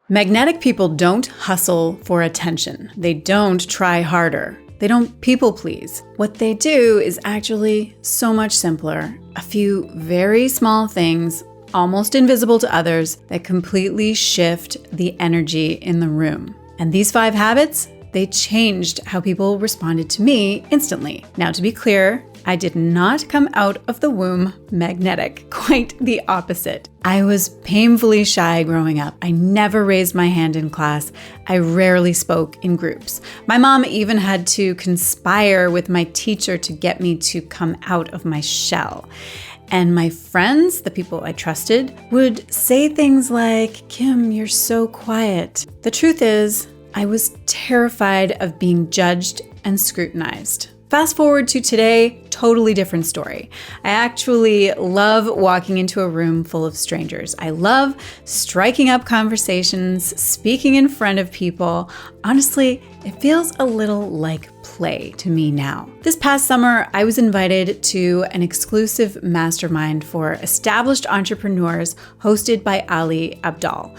Magnetic people don't hustle for attention. They don't try harder. They don't people please. What they do is actually so much simpler. A few very small things, almost invisible to others, that completely shift the energy in the room. And these 5 habits, they changed how people responded to me instantly. Now, to be clear, I did not come out of the womb magnetic, quite the opposite. I was painfully shy growing up. I never raised my hand in class. I rarely spoke in groups. My mom even had to conspire with my teacher to get me to come out of my shell. And my friends, the people I trusted, would say things like, "Kim, you're so quiet." The truth is, I was terrified of being judged and scrutinized. Fast forward to today, totally different story. I actually love walking into a room full of strangers. I love striking up conversations, speaking in front of people. Honestly, it feels a little like play to me now. This past summer, I was invited to an exclusive mastermind for established entrepreneurs hosted by Ali Abdaal.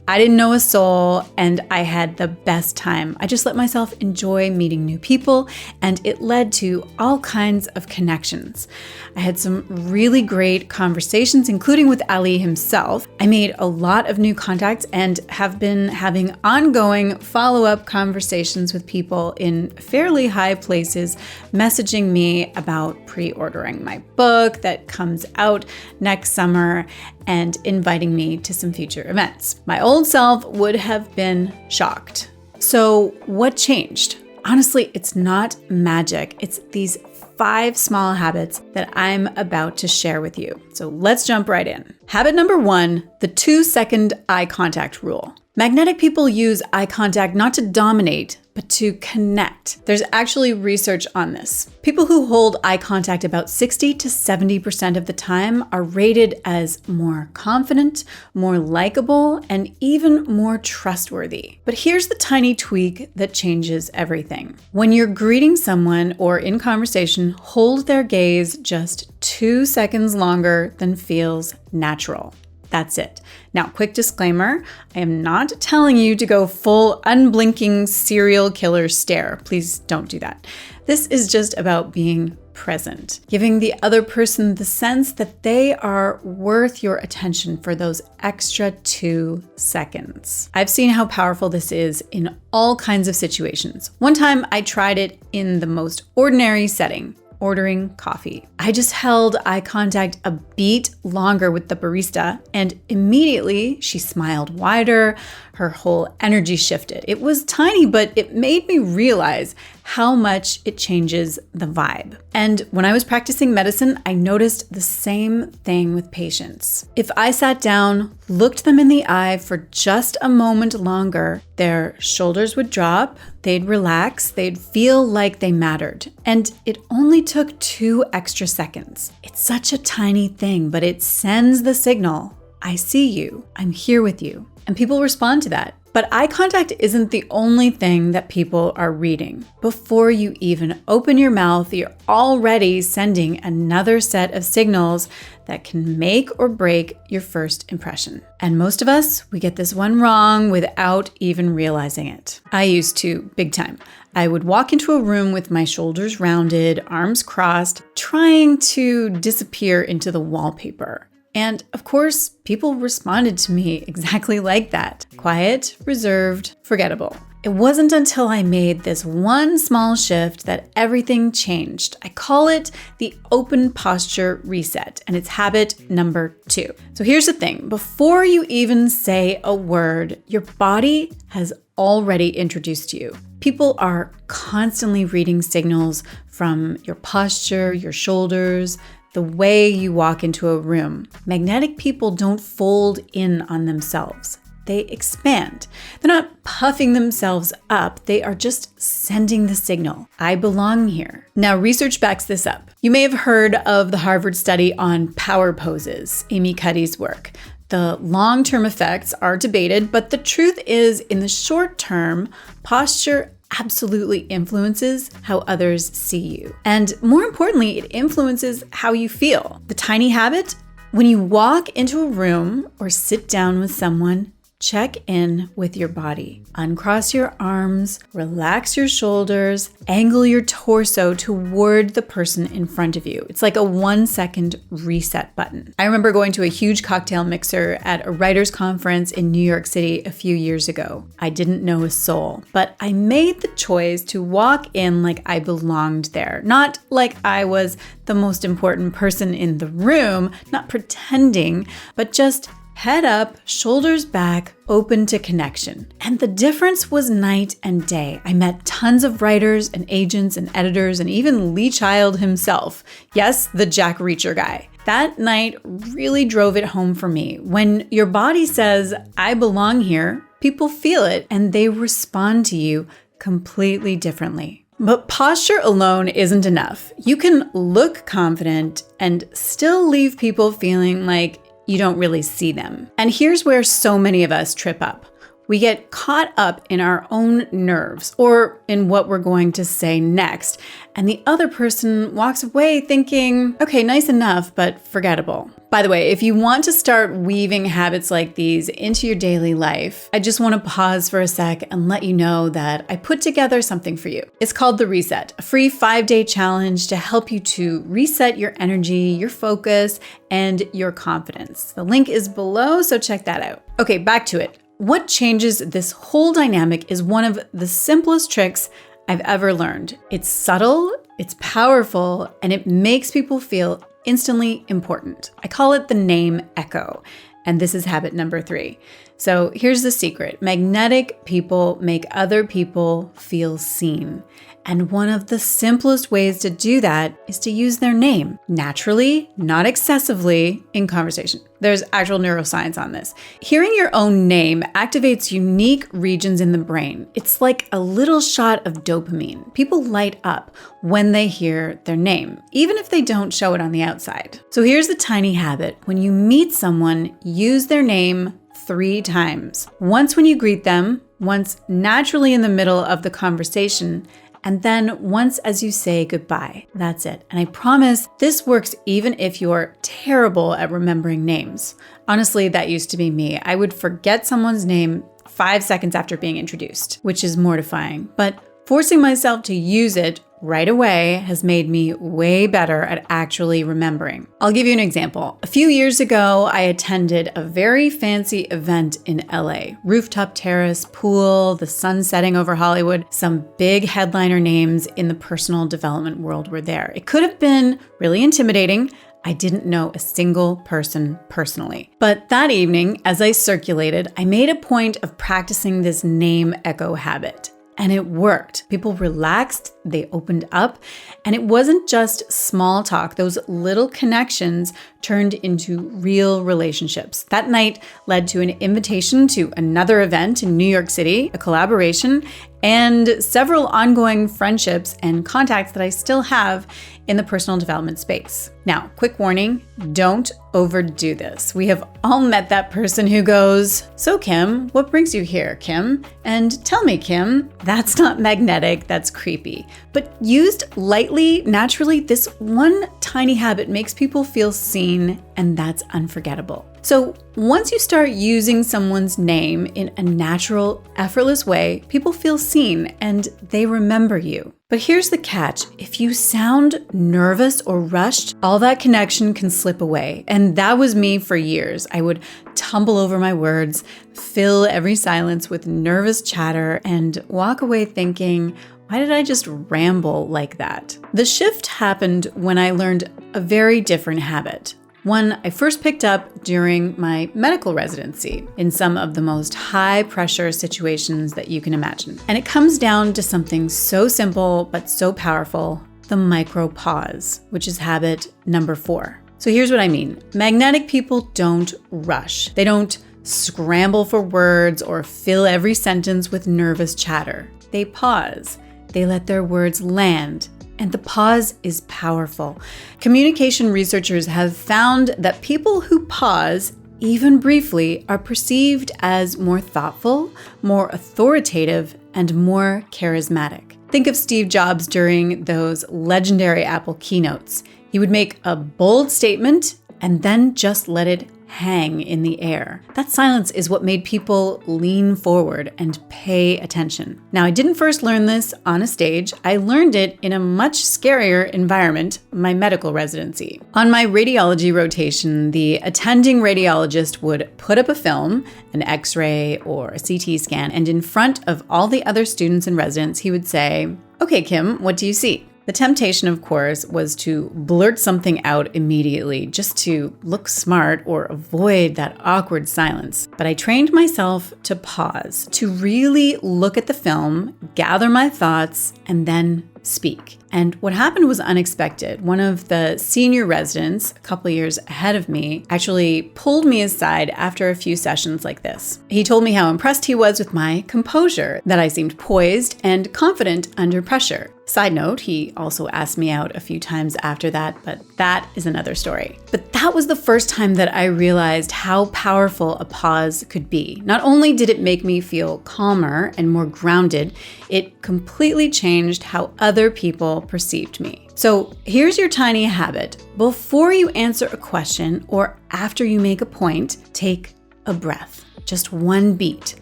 I didn't know a soul, and I had the best time. I just let myself enjoy meeting new people, and it led to all kinds of connections. I had some really great conversations, including with Ali himself. I made a lot of new contacts and have been having ongoing follow-up conversations with people in fairly high places, messaging me about pre-ordering my book that comes out next summer and inviting me to some future events. My old self would have been shocked. So what changed? Honestly, it's not magic. It's these 5 small habits that I'm about to share with you. So let's jump right in. Habit number 1, the 2-second eye contact rule. Magnetic people use eye contact not to dominate, but to connect. There's actually research on this. People who hold eye contact about 60 to 70% of the time are rated as more confident, more likable, and even more trustworthy. But here's the tiny tweak that changes everything. When you're greeting someone or in conversation, hold their gaze just 2 seconds longer than feels natural. That's it. Now, quick disclaimer, I am not telling you to go full unblinking serial killer stare. Please don't do that. This is just about being present, giving the other person the sense that they are worth your attention for those extra 2 seconds. I've seen how powerful this is in all kinds of situations. One time I tried it in the most ordinary setting, ordering coffee. I just held eye contact a beat longer with the barista, and immediately she smiled wider. Her whole energy shifted. It was tiny, but it made me realize how much it changes the vibe. And when I was practicing medicine, I noticed the same thing with patients. If I sat down, looked them in the eye for just a moment longer, their shoulders would drop, they'd relax, they'd feel like they mattered. And it only took 2 extra seconds. It's such a tiny thing, but it sends the signal, I see you, I'm here with you. And people respond to that. But eye contact isn't the only thing that people are reading. Before you even open your mouth, you're already sending another set of signals that can make or break your first impression. And most of us, we get this one wrong without even realizing it. I used to, big time. I would walk into a room with my shoulders rounded, arms crossed, trying to disappear into the wallpaper. And of course, people responded to me exactly like that. Quiet, reserved, forgettable. It wasn't until I made this one small shift that everything changed. I call it the open posture reset, and it's habit number 2. So here's the thing. Before you even say a word, your body has already introduced you. People are constantly reading signals from your posture, your shoulders, the way you walk into a room. Magnetic people don't fold in on themselves. They expand. They're not puffing themselves up. They are just sending the signal, I belong here. Now, research backs this up. You may have heard of the Harvard study on power poses, Amy Cuddy's work. The long-term effects are debated, but the truth is, in the short term, posture absolutely influences how others see you. And more importantly, it influences how you feel. The tiny habit, when you walk into a room or sit down with someone, check in with your body. Uncross your arms, relax your shoulders, angle your torso toward the person in front of you. It's like a 1-second reset button. I remember going to a huge cocktail mixer at a writers' conference in New York City a few years ago. I didn't know a soul, but I made the choice to walk in like I belonged there. Not like I was the most important person in the room, not pretending, but just head up, shoulders back, open to connection. And the difference was night and day. I met tons of writers and agents and editors and even Lee Child himself. Yes, the Jack Reacher guy. That night really drove it home for me. When your body says, I belong here, people feel it and they respond to you completely differently. But posture alone isn't enough. You can look confident and still leave people feeling like you don't really see them. And here's where so many of us trip up. We get caught up in our own nerves or in what we're going to say next. And the other person walks away thinking, okay, nice enough, but forgettable. By the way, if you want to start weaving habits like these into your daily life, I just want to pause for a sec and let you know that I put together something for you. It's called The Reset, a free 5-day challenge to help you to reset your energy, your focus, and your confidence. The link is below, so check that out. Okay, back to it. What changes this whole dynamic is one of the simplest tricks I've ever learned. It's subtle, it's powerful, and it makes people feel instantly important. I call it the name echo, and this is habit number 3. So here's the secret. Magnetic people make other people feel seen. And one of the simplest ways to do that is to use their name naturally, not excessively, in conversation. There's actual neuroscience on this. Hearing your own name activates unique regions in the brain. It's like a little shot of dopamine. People light up when they hear their name, even if they don't show it on the outside. So here's the tiny habit. When you meet someone, use their name 3 times. Once when you greet them, once naturally in the middle of the conversation, and then once as you say goodbye. That's it. And I promise this works even if you're terrible at remembering names. Honestly, that used to be me. I would forget someone's name 5 seconds after being introduced, which is mortifying. But forcing myself to use it right away has made me way better at actually remembering. I'll give you an example. A few years ago, I attended a very fancy event in LA. Rooftop terrace, pool, the sun setting over Hollywood. Some big headliner names in the personal development world were there. It could have been really intimidating. I didn't know a single person personally. But that evening, as I circulated, I made a point of practicing this name echo habit. And it worked. People relaxed, they opened up, and it wasn't just small talk. Those little connections turned into real relationships. That night led to an invitation to another event in New York City, a collaboration, and several ongoing friendships and contacts that I still have in the personal development space. Now, quick warning, don't overdo this. We have all met that person who goes, "So Kim, what brings you here, Kim? And tell me, Kim." That's not magnetic, that's creepy. But used lightly, naturally, this one tiny habit makes people feel seen, and that's unforgettable. So once you start using someone's name in a natural, effortless way, people feel seen and they remember you. But here's the catch. If you sound nervous or rushed, all that connection can slip away. And that was me for years. I would tumble over my words, fill every silence with nervous chatter, and walk away thinking, why did I just ramble like that? The shift happened when I learned a very different habit. One I first picked up during my medical residency in some of the most high-pressure situations that you can imagine. And it comes down to something so simple but so powerful, the micro pause, which is habit number 4. So here's what I mean. Magnetic people don't rush. They don't scramble for words or fill every sentence with nervous chatter. They pause. They let their words land. And the pause is powerful. Communication researchers have found that people who pause, even briefly, are perceived as more thoughtful, more authoritative, and more charismatic. Think of Steve Jobs during those legendary Apple keynotes. He would make a bold statement and then just let it hang in the air. That silence is what made people lean forward and pay attention. Now, I didn't first learn this on a stage. I learned it in a much scarier environment, my medical residency. On my radiology rotation, the attending radiologist would put up a film, an X-ray or a CT scan, and in front of all the other students and residents, he would say, "Okay, Kim, what do you see?" The temptation, of course, was to blurt something out immediately just to look smart or avoid that awkward silence. But I trained myself to pause, to really look at the film, gather my thoughts, and then speak. And what happened was unexpected. One of the senior residents, a couple years ahead of me, actually pulled me aside after a few sessions like this. He told me how impressed he was with my composure, that I seemed poised and confident under pressure. Side note, he also asked me out a few times after that, but that is another story. But that was the first time that I realized how powerful a pause could be. Not only did it make me feel calmer and more grounded, it completely changed how other people perceived me. So here's your tiny habit. Before you answer a question or after you make a point, take a breath. Just one beat.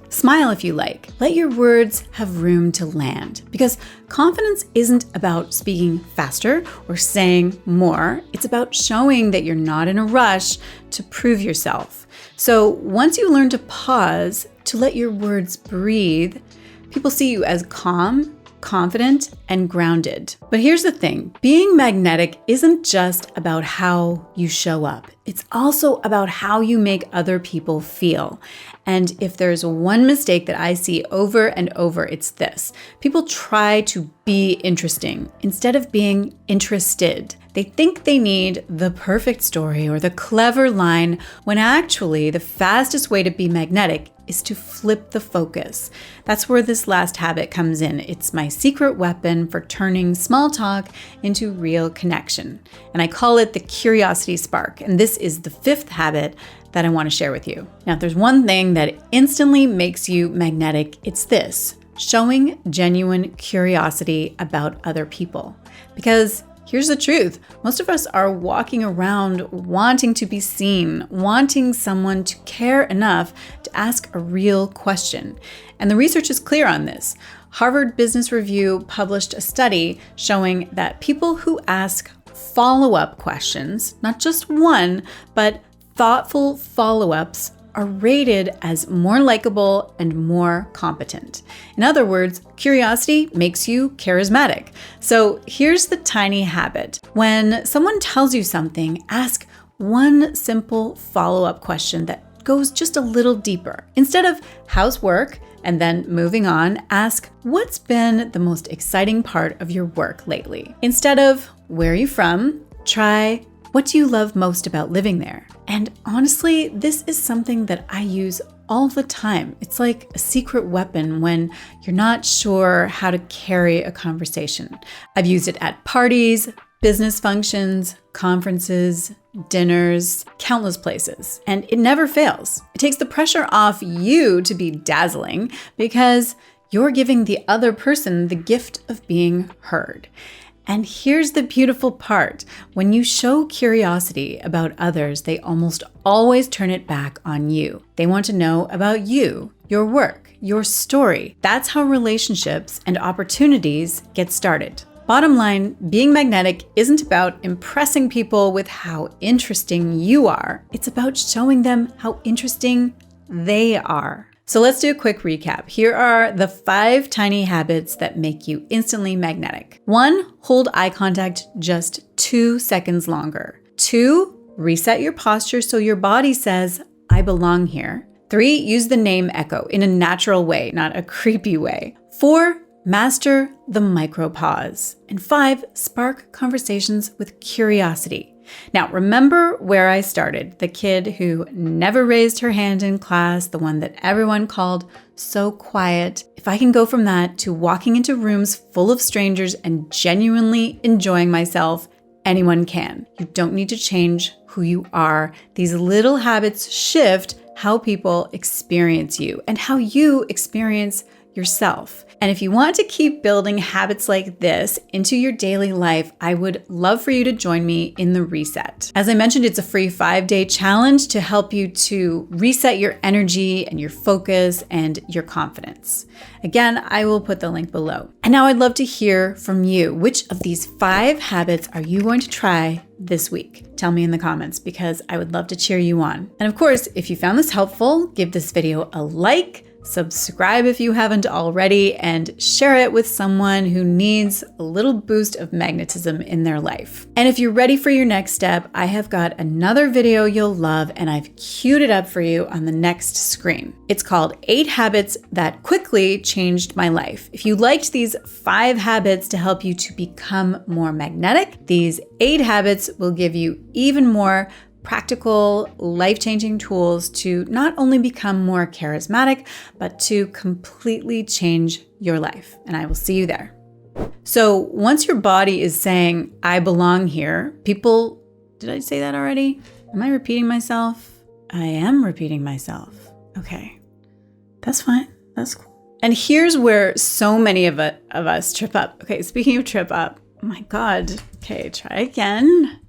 Smile if you like. Let your words have room to land. Because confidence isn't about speaking faster or saying more. It's about showing that you're not in a rush to prove yourself. So once you learn to pause, to let your words breathe, people see you as calm, confident, and grounded. But here's the thing, being magnetic isn't just about how you show up. It's also about how you make other people feel. And if there's one mistake that I see over and over, it's this. People try to be interesting instead of being interested. They think they need the perfect story or the clever line, when actually the fastest way to be magnetic is to flip the focus. That's where this last habit comes in. It's my secret weapon for turning small talk into real connection. And I call it the curiosity spark. And this is the fifth habit that I want to share with you. Now, if there's one thing that instantly makes you magnetic, it's this: showing genuine curiosity about other people. Because here's the truth. Most of us are walking around wanting to be seen, wanting someone to care enough to ask a real question. And the research is clear on this. Harvard Business Review published a study showing that people who ask follow-up questions, not just one, but thoughtful follow-ups, are rated as more likable and more competent. In other words, curiosity makes you charismatic. So here's the tiny habit. When someone tells you something, ask one simple follow-up question that goes just a little deeper. Instead of "how's work?" and then moving on, ask "what's been the most exciting part of your work lately?" Instead of "where are you from?" try "what do you love most about living there?" And honestly, this is something that I use all the time. It's like a secret weapon when you're not sure how to carry a conversation. I've used it at parties, business functions, conferences, dinners, countless places, and it never fails. It takes the pressure off you to be dazzling because you're giving the other person the gift of being heard. And here's the beautiful part. When you show curiosity about others, they almost always turn it back on you. They want to know about you, your work, your story. That's how relationships and opportunities get started. Bottom line, being magnetic isn't about impressing people with how interesting you are. It's about showing them how interesting they are. So let's do a quick recap. Here are the 5 tiny habits that make you instantly magnetic. 1, hold eye contact just 2 seconds longer. 2, reset your posture so your body says, "I belong here." 3, use the name echo in a natural way, not a creepy way. 4, master the micro pause. And 5, spark conversations with curiosity. Now, remember where I started, the kid who never raised her hand in class, the one that everyone called so quiet. If I can go from that to walking into rooms full of strangers and genuinely enjoying myself, anyone can. You don't need to change who you are. These little habits shift how people experience you and how you experience yourself. And if you want to keep building habits like this into your daily life, I would love for you to join me in the reset. As I mentioned, it's a free 5-day challenge to help you to reset your energy and your focus and your confidence. Again, I will put the link below. And now I'd love to hear from you. Which of these 5 habits are you going to try this week? Tell me in the comments because I would love to cheer you on. And of course, if you found this helpful, give this video a like, subscribe if you haven't already, and share it with someone who needs a little boost of magnetism in their life. And if you're ready for your next step, I have got another video you'll love, and I've queued it up for you on the next screen. It's called 8 Habits That Quickly Changed My Life. If you liked these 5 habits to help you to become more magnetic, these 8 habits will give you even more practical, life-changing tools to not only become more charismatic, but to completely change your life. And I will see you there. So once your body is saying, I belong here, did I say that already? Am I repeating myself? I am repeating myself. Okay, that's fine. That's cool. And here's where so many of us trip up. Okay, speaking of trip up, oh my God. Okay, try again.